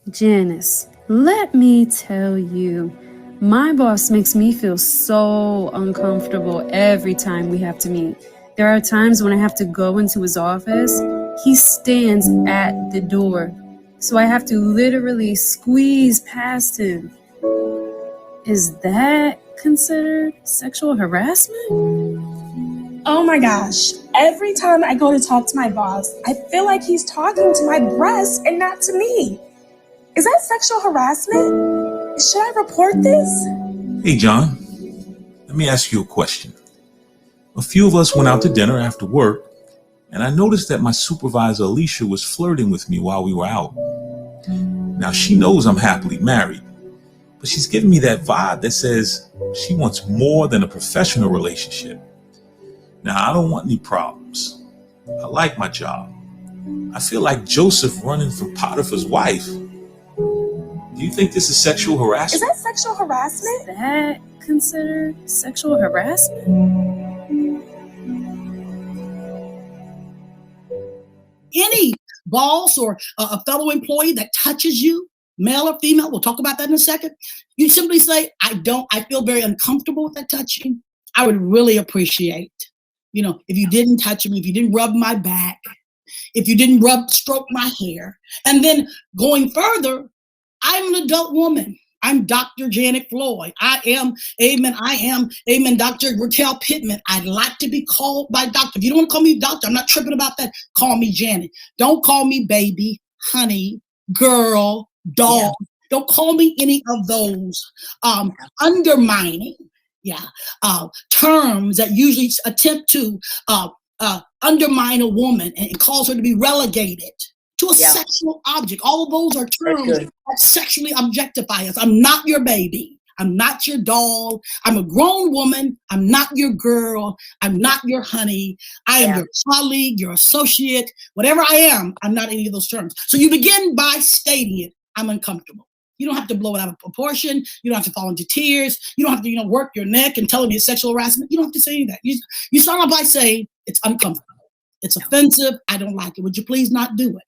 Janice, let me tell you, my boss makes me feel so uncomfortable every time we have to meet. There are times when I have to go into his office. He stands at the door, so I have to literally squeeze past him. Is that considered sexual harassment? Oh my gosh, every time I go to talk to my boss, I feel like he's talking to my breast and not to me. Is that sexual harassment? Should I report this? Hey, John, let me ask you a question. A few of us went out to dinner after work, and I noticed that my supervisor, Alicia, was flirting with me while we were out. Now, she knows I'm happily married, but she's giving me that vibe that says she wants more than a professional relationship. Now, I don't want any problems. I like my job. I feel like Joseph running for Potiphar's wife. Do you think this is sexual harassment? Is that sexual harassment? Is that considered sexual harassment? Any boss or a fellow employee that touches you, male or female, we'll talk about that in a second, you simply say, I feel very uncomfortable with that touching. I would really appreciate, if you didn't touch me, if you didn't rub my back, if you didn't stroke my hair. And then going further, I'm an adult woman. I'm Dr. Janet Floyd. I am, Dr. Raquel Pittman. I'd like to be called by doctor. If you don't want to call me doctor, I'm not tripping about that. Call me Janet. Don't call me baby, honey, girl, dog. Yeah. Don't call me any of those undermining terms that usually attempt to undermine a woman and cause her to be relegated to a sexual object. All of those are terms that sexually objectify us. I'm not your baby. I'm not your doll. I'm a grown woman. I'm not your girl. I'm not your honey. I am your colleague, your associate, whatever I am. I'm not any of those terms. So you begin by stating it. I'm uncomfortable. You don't have to blow it out of proportion. You don't have to fall into tears. You don't have to, work your neck and telling me it's sexual harassment. You don't have to say any of that. You start off by saying it's uncomfortable. It's offensive. I don't like it. Would you please not do it?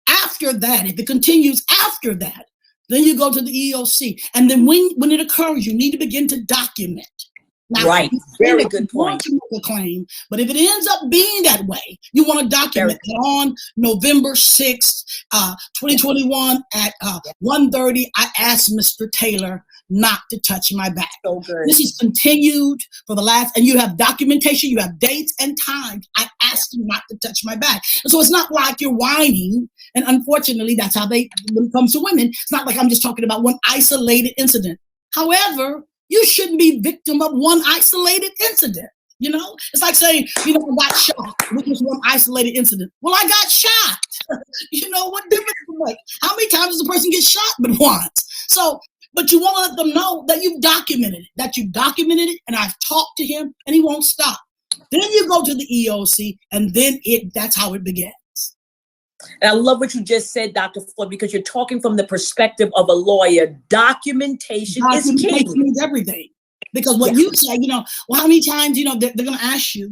After that, if it continues after that, then you go to the EOC. And then when it occurs, you need to begin to document. Now, right. Very good point. To make a claim, but if it ends up being that way, you want to document it on November 6th, 2021 at 1:30. I asked Mr. Taylor not to touch my back. So good. This is continued for the last, and you have documentation, you have dates and times. I asked him not to touch my back. And so it's not like you're whining. And unfortunately, that's how when it comes to women, it's not like I'm just talking about one isolated incident. However, you shouldn't be victim of one isolated incident. It's like saying, I got shot, which is one isolated incident. Well, I got shot. What difference does it make? How many times does a person get shot but once? So, but you want to let them know that you've documented it, and I've talked to him, and he won't stop. Then you go to the EOC, and then that's how it begins. And I love what you just said, Dr. Floyd, because you're talking from the perspective of a lawyer. Documentation is key. Means everything. Because what you say, how many times, they're going to ask you,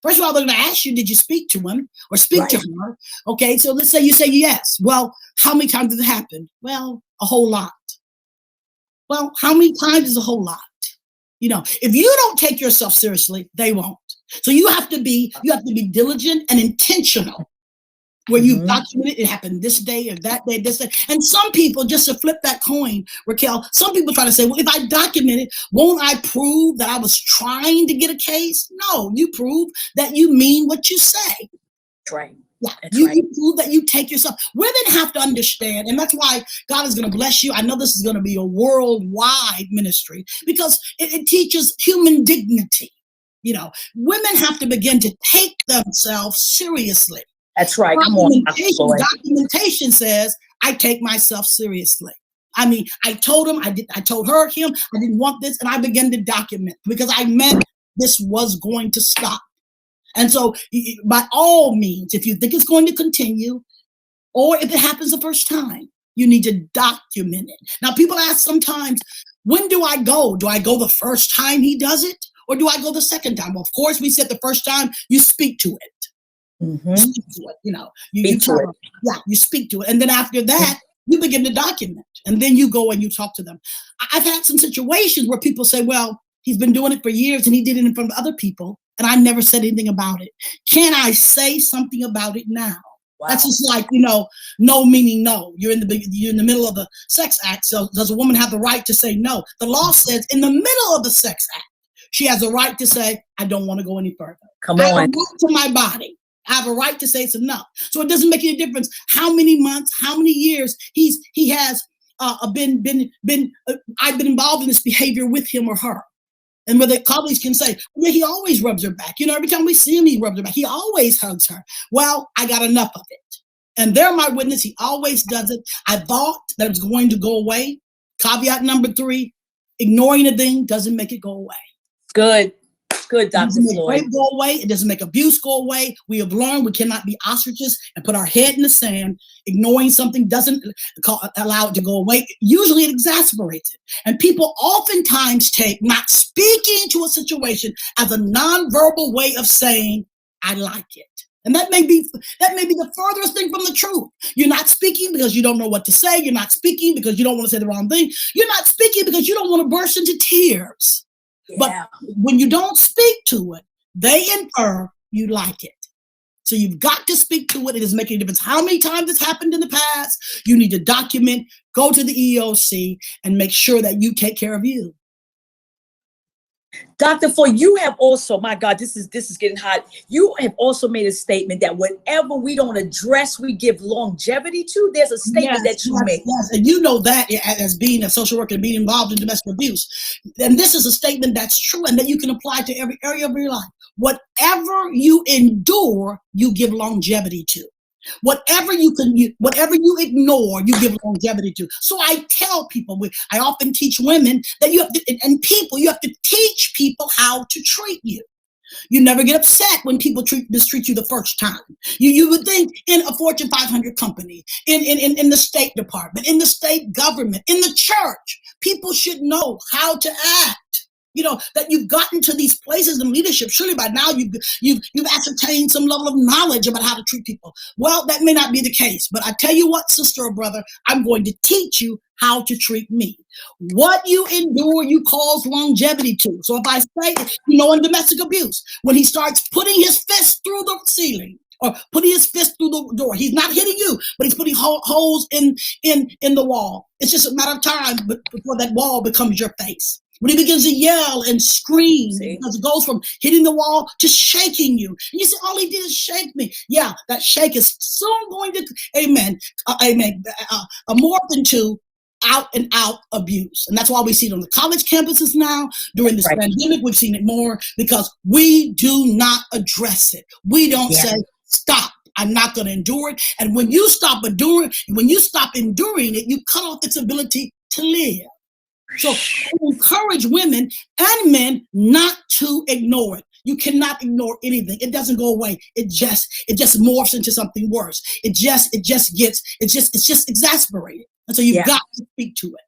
first of all, they're going to ask you, did you speak to him or speak to her? Okay, so let's say you say yes. Well, how many times did it happen? Well, a whole lot. Well, how many times is a whole lot? If you don't take yourself seriously, they won't. So you have to be diligent and intentional. Where you document it happened this day or that day, this day. And some people, just to flip that coin, Raquel, some people try to say, well, if I document it, won't I prove that I was trying to get a case? No, you prove that you mean what you say. That's right. Yeah, you prove that you take yourself. Women have to understand, and that's why God is going to bless you. I know this is going to be a worldwide ministry because it teaches human dignity. Women have to begin to take themselves seriously. That's right. Documentation says I take myself seriously. I mean, I told him, I told her, him, I didn't want this, and I began to document because I meant this was going to stop. And so, by all means, if you think it's going to continue, or if it happens the first time, you need to document it. Now, people ask sometimes, when do I go? Do I go the first time he does it, or do I go the second time? Well, of course, we said the first time you speak to it. Mm-hmm. Speak to it, you speak to it. And then after that, You begin to document, and then you go and you talk to them. I've had some situations where people say, well, he's been doing it for years and he did it in front of other people, and I never said anything about it. Can I say something about it now? Wow. That's just like, no meaning no. You're in the middle of a sex act, so does a woman have the right to say no? The law says in the middle of the sex act, she has a right to say, I don't want to go any further. Come on. I have a right to my body. I have a right to say it's enough. So it doesn't make any difference how many months, how many years he has I've been involved in this behavior with him or her. And where the colleagues can say, yeah, he always rubs her back. Every time we see him, he rubs her back. He always hugs her. Well, I got enough of it. And they're my witness. He always does it. I thought that it was going to go away. Caveat number 3, ignoring a thing doesn't make it go away. Good, Dr. Floyd. It doesn't make rape go away. It doesn't make abuse go away. We have learned we cannot be ostriches and put our head in the sand. Ignoring something doesn't allow it to go away. Usually it exasperates it. And people oftentimes take not speaking to a situation as a nonverbal way of saying, I like it. And that may be the furthest thing from the truth. You're not speaking because you don't know what to say. You're not speaking because you don't want to say the wrong thing. You're not speaking because you don't want to burst into tears. Yeah. But when you don't speak to it, they infer you like it. So you've got to speak to it. It is making a difference. How many times it's happened in the past? You need to document, go to the EEOC, and make sure that you take care of you. Dr. Floyd, you have also, my God, this is getting hot. You have also made a statement that whatever we don't address, we give longevity to. There's a statement that you made. Yes, and you know that as being a social worker and being involved in domestic abuse. And this is a statement that's true and that you can apply to every area of your life. Whatever you endure, you give longevity to. Whatever you ignore, you give longevity to. So I tell people, I often teach women that you have to teach people how to treat you. You never get upset when people mistreat you the first time. You would think in a Fortune 500 company, in the State Department, in the state government, in the church, people should know how to act. That you've gotten to these places in leadership. Surely by now you've ascertained some level of knowledge about how to treat people. Well, that may not be the case, but I tell you what, sister or brother, I'm going to teach you how to treat me. What you endure, you cause longevity to. So if I say, in domestic abuse, when he starts putting his fist through the ceiling or putting his fist through the door, he's not hitting you, but he's putting holes in the wall. It's just a matter of time before that wall becomes your face. When he begins to yell and scream, because it goes from hitting the wall to shaking you. And you say, all he did is shake me. Yeah, that shake is soon going to, morph into out and out abuse. And that's why we see it on the college campuses now. During this pandemic, we've seen it more because we do not address it. We don't say, stop. I'm not going to endure it. And when you stop enduring it, you cut off its ability to live. So I encourage women and men not to ignore it. You cannot ignore anything. It doesn't go away. It just morphs into something worse. It's just exasperated. And so you've got to speak to it.